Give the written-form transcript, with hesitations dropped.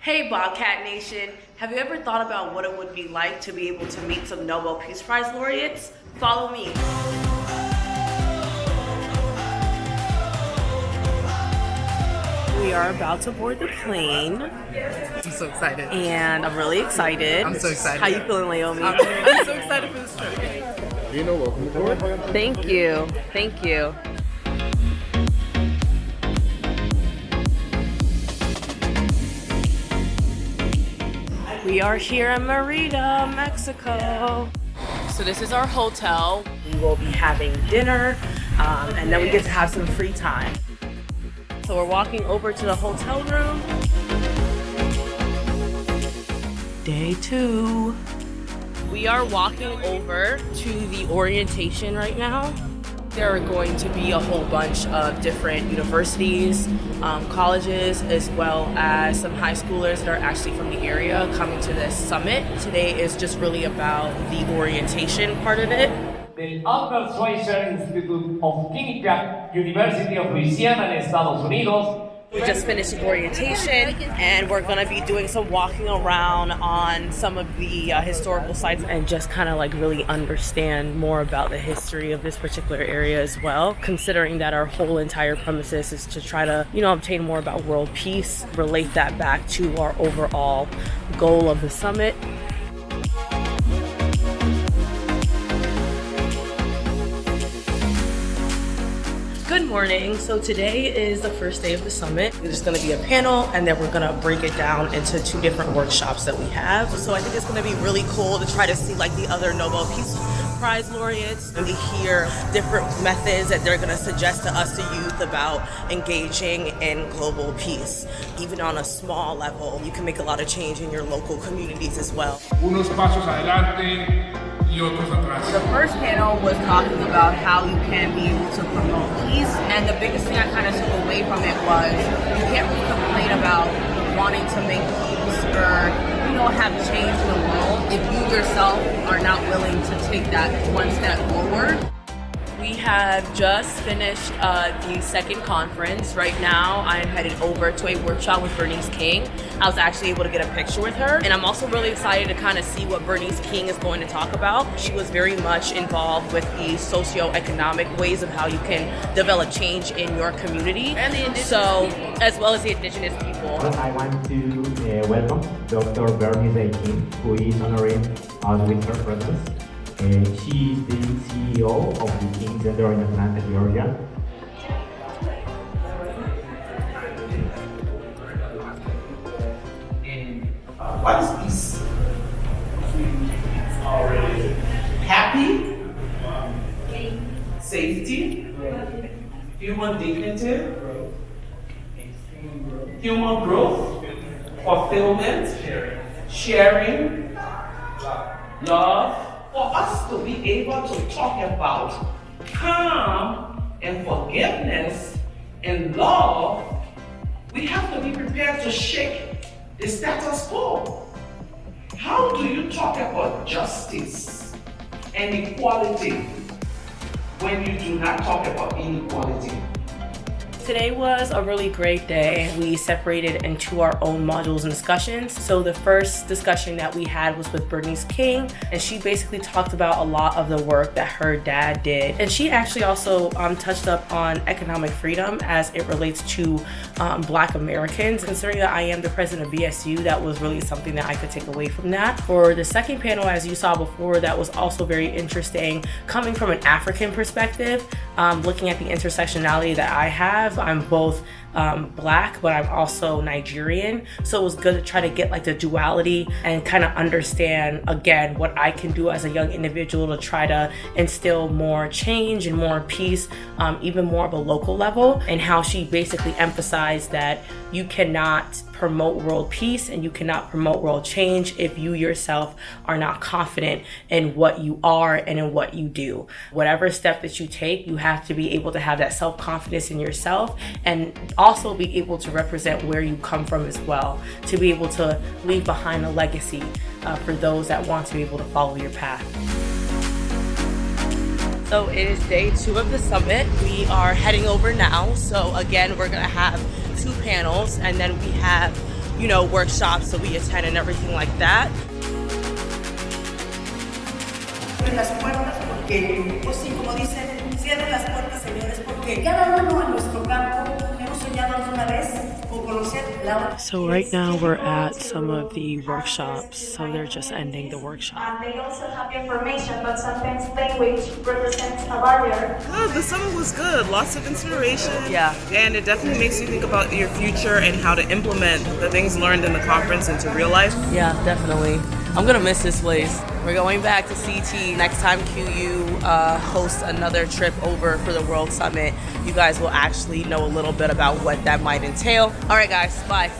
Hey Bobcat Nation, have you ever thought about what it would be like to be able to meet some Nobel Peace Prize laureates? Follow me. We are about to board the plane. I'm so excited. And I'm really excited. I'm so excited. How you feeling, Laomi? I'm so excited for this trip. Alino, welcome aboard. Thank you. Thank you. We are here in Merida, Mexico. So this is our hotel. We will be having dinner, and then we get to have some free time. So we're walking over to the hotel room. Day 2. We are walking over to the orientation right now. There are going to be a whole bunch of different universities, colleges, as well as some high schoolers that are actually from the area coming to this summit. Today is just really about the orientation part of it. The Albert Schweitzer Institute of Quinnipiac, University of Louisiana en Estados Unidos. We just finished orientation, and we're gonna be doing some walking around on some of the historical sites and just kind of like really understand more about the history of this particular area as well, considering that our whole entire premises is to try to, obtain more about world peace, relate that back to our overall goal of the summit. Good morning. So today is the first day of the summit. There's going to be a panel, and then we're going to break it down into 2 different workshops that we have. So I think it's going to be really cool to try to see like the other Nobel Peace Prize laureates and to hear different methods that they're going to suggest to us, the youth, about engaging in global peace. Even on a small level, you can make a lot of change in your local communities as well. Unos pasos adelante y otros atrás. The first panel was talking about how you can be able to promote peace, and the biggest thing I kind of took away from it was you can't really complain about wanting to make peace or have change in the world if you yourself are not willing to take that one step forward. We have just finished the second conference. Right now, I am headed over to a workshop with Bernice King. I was actually able to get a picture with her, and I'm also really excited to kind of see what Bernice King is going to talk about. She was very much involved with the socioeconomic ways of how you can develop change in your community, and as well as the indigenous people. I want to welcome Dr. Bernice King, who is honoring us with her presence. She is the CEO of the King Center in Atlanta, Georgia. What is peace? Happy, safety, human dignity, human growth, fulfillment, sharing, love. For us to be able to talk about calm and forgiveness and love, we have to be prepared to shake the status quo. How do you talk about justice and equality when you do not talk about inequality? Today was a really great day. We separated into our own modules and discussions. So the first discussion that we had was with Bernice King, and she basically talked about a lot of the work that her dad did. And she actually also touched up on economic freedom as it relates to Black Americans. Considering that I am the president of BSU, that was really something that I could take away from that. For the second panel, as you saw before, that was also very interesting, coming from an African perspective, looking at the intersectionality that I have. I'm both Black, but I'm also Nigerian. So it was good to try to get like the duality and kind of understand, again, what I can do as a young individual to try to instill more change and more peace, even more of a local level, and how she basically emphasized that you cannot promote world peace and you cannot promote world change if you yourself are not confident in what you are and in what you do. Whatever step that you take, you have to be able to have that self-confidence in yourself and also be able to represent where you come from as well, to be able to leave behind a legacy for those that want to be able to follow your path. So it is day 2 of the summit. We are heading over now. So again, we're gonna have 2 panels, and then we have workshops that we attend and everything like that. Las puertas porque, pues sí, como dicen, cierren las puertas, señores, porque cada uno en nuestro campo hemos soñado alguna vez con conocer la. So right now we're at some of the workshops, so they're just ending the workshop. They also have information, but sometimes language represents a barrier. Oh, the summer was good. Lots of inspiration. Yeah. And it definitely makes you think about your future and how to implement the things learned in the conference into real life. Yeah, definitely. I'm gonna miss this place. We're going back to CT. Next time QU hosts another trip over for the World Summit, you guys will actually know a little bit about what that might entail. All right, guys, bye.